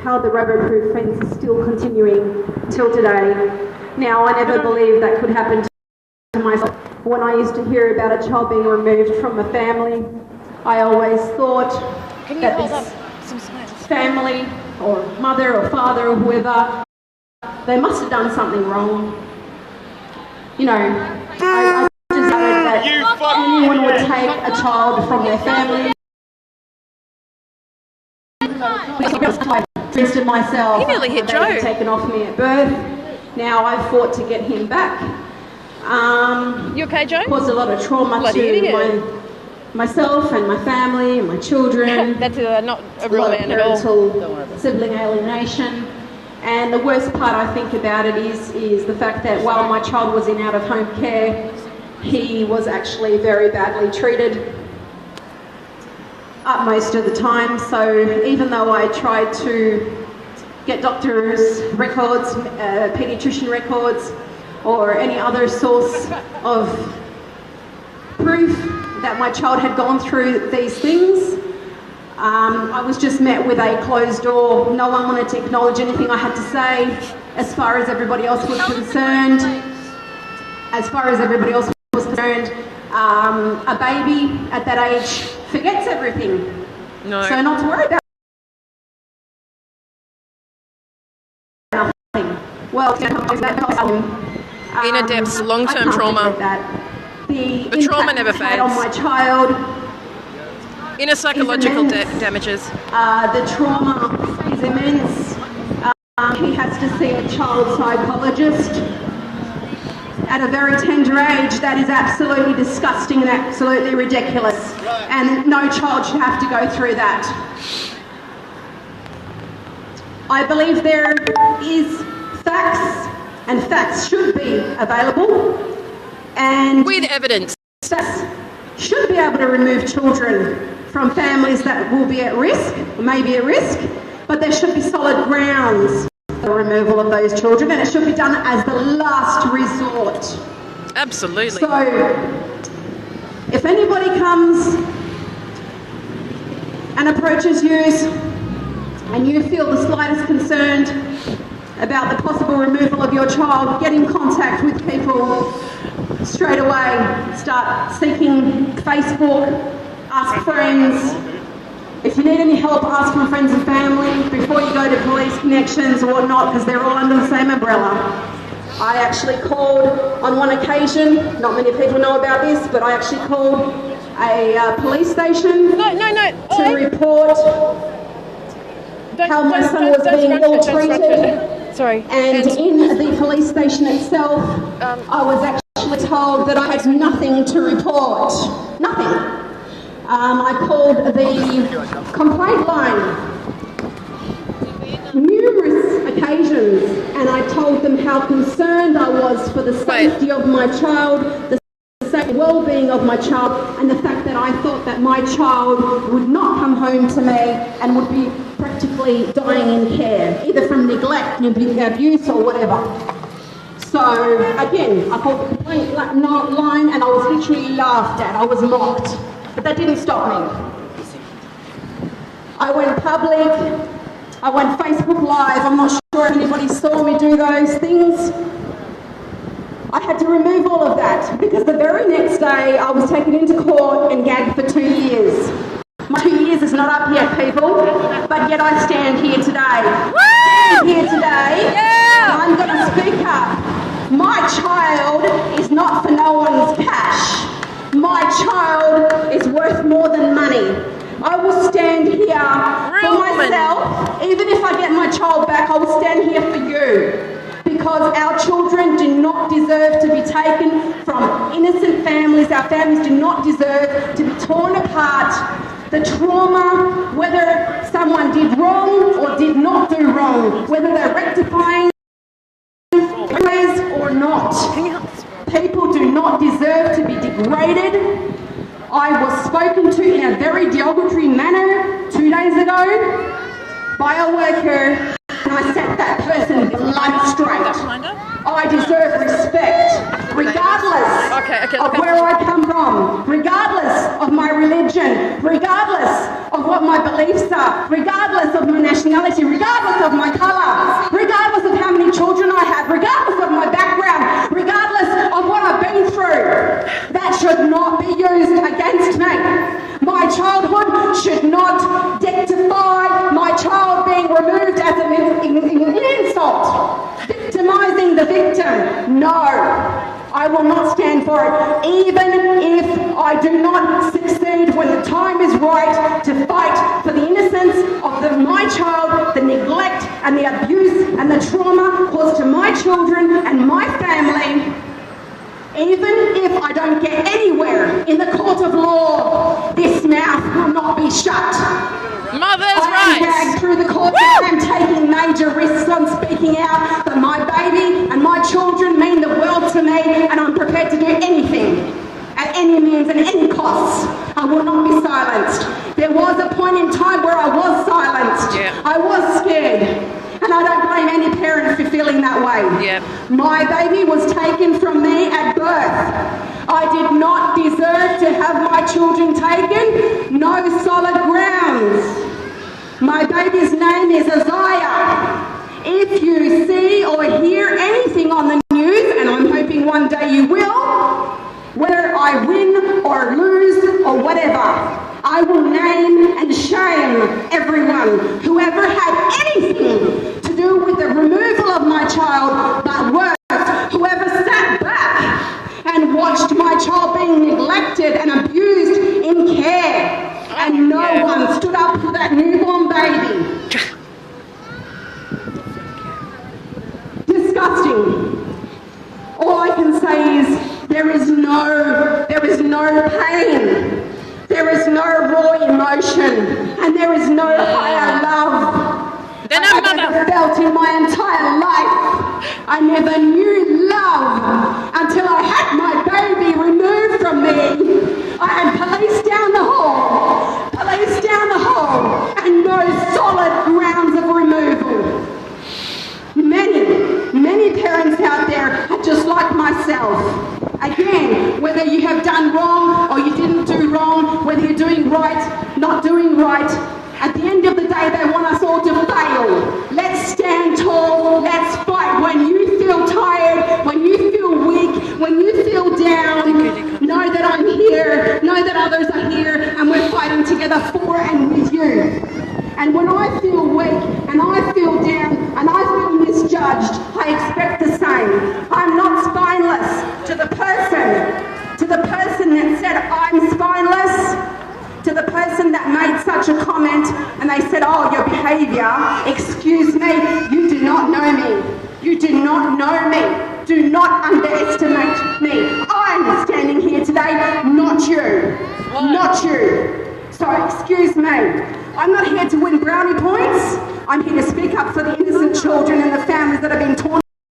how the rubber-proof fence is still continuing till today. Now, I never believed that could happen to myself. When I used to hear about a child being removed from a family, I always thought that this family or mother or father or whoever, they must have done something wrong. You know, I just heard that anyone would take a child from their family. Twisted myself. He nearly hit Joe. Taken off me at birth. Now I've fought to get him back. You okay, Joe? Caused a lot of trauma to myself and my family and my children. That's not a real man at all. Parental sibling alienation. And the worst part I think about it is the fact that while my child was in out-of-home care, he was actually very badly treated most of the time. So even though I tried to get doctors' records, paediatrician records, or any other source of proof that my child had gone through these things, I was just met with a closed door. No one wanted to acknowledge anything I had to say as far as everybody else was concerned. A baby at that age forgets everything. No. So not to worry about nothing. Well, inner depths, long-term trauma. The trauma never fades. On my child. Inner psychological damages. The trauma is immense. He has to see a child psychologist at a very tender age. That is absolutely disgusting and absolutely ridiculous. And no child should have to go through that. I believe there is facts, and facts should be available. And with evidence. Facts should be able to remove children from families that will be at risk, or may be at risk, but there should be solid grounds for the removal of those children, and it should be done as the last resort. Absolutely. So, if anybody comes and approaches you and you feel the slightest concerned about the possible removal of your child, get in contact with people straight away. Start seeking Facebook, ask friends. If you need any help, ask from friends and family before you go to police connections or whatnot, because they're all under the same umbrella. I actually called on one occasion, not many people know about this, but I actually called a police station to report how my son was being ill-treated. Sorry. And in the police station itself, I was actually told that I had nothing to report. Nothing. I called the complaint line numerous occasions, and I told them how concerned I was for the safety of my child, the well-being of my child, and the fact that I thought that my child would not come home to me and would be practically dying in care, either from neglect, abuse, or whatever. So again, I called the complaint line and I was literally laughed at. I was mocked, but that didn't stop me. I went public, I went Facebook Live. I'm not sure if anybody saw me do those things. I had to remove all of that because the very next day I was taken into court and gagged for 2 years. My 2 years is not up yet, people, but yet I stand here today. And I'm going to speak up. My child is not for no one's cash. My child is worth more than money. I will stand here for myself. Even if I get my child back, I will stand here for you. Because our children do not deserve to be taken from innocent families. Our families do not deserve to be torn apart. The trauma, whether someone did wrong or did not do wrong, whether they're rectifying or not. People do not deserve to be degraded. I was spoken to in a very derogatory manner 2 days ago by a worker, and I set that person life straight. I deserve respect, regardless of where I come from, regardless of my religion. religion, regardless of what my beliefs are, regardless of my nationality, regardless of my colour, regardless of how many children I have, regardless of my background, regardless of what I've been through. That should not be used against me. My childhood should not dictify my child being removed as an insult, victimising the victim. No. I will not stand for it, even if I do not succeed when the time is right to fight for the innocence of my child, the neglect and the abuse and the trauma caused to my children and my family. Even if I don't get anywhere in the court of law, this mouth will not be shut. Mother's I am rights. dragged through the courts and I am taking major risks on speaking out, but my baby and my children mean the world to me, and I'm prepared to do anything, at any means and any costs. I will not be silenced. There was a point in time where I was silenced. Yeah. I was scared. And I don't blame any parent for feeling that way. Yep. My baby was taken from me at birth. I did not deserve to have my children taken. No solid grounds. My baby's name is Isaiah. If you see or hear anything on the news, and I'm hoping one day you will, whether I win or lose or whatever, I will name and shame everyone, whoever had anything to do with the removal of my child, but worse, whoever sat back and watched my child being neglected and abused in care, and no one stood up for that newborn baby. Disgusting. All I can say is there is no pain. There is no raw emotion, and there is no higher love I've ever felt in my entire life. I never knew love until I had my baby removed from me. I had police down the hall, and no solid grounds of removal. Many parents out there are just like myself. Again, whether you have done wrong or you didn't do wrong, whether you're doing right, not doing right, at the end of the day, they want us all to fail. Let's stand tall, let's fight. When you feel tired, when you feel weak, when you feel down, know that I'm here, know that others are here, and we're fighting together for and with you. And when I feel weak, and I feel down, and I feel misjudged, I expect the same. I'm not spineless. To the person that said I'm spineless, to the person that made such a comment, and they said, oh, your behaviour, excuse me, you do not know me. You do not know me. Do not underestimate me. I'm standing here today, not you. Not you. So excuse me. I'm not here to win brownie points. I'm here to speak up for the innocent children and the families that have been torn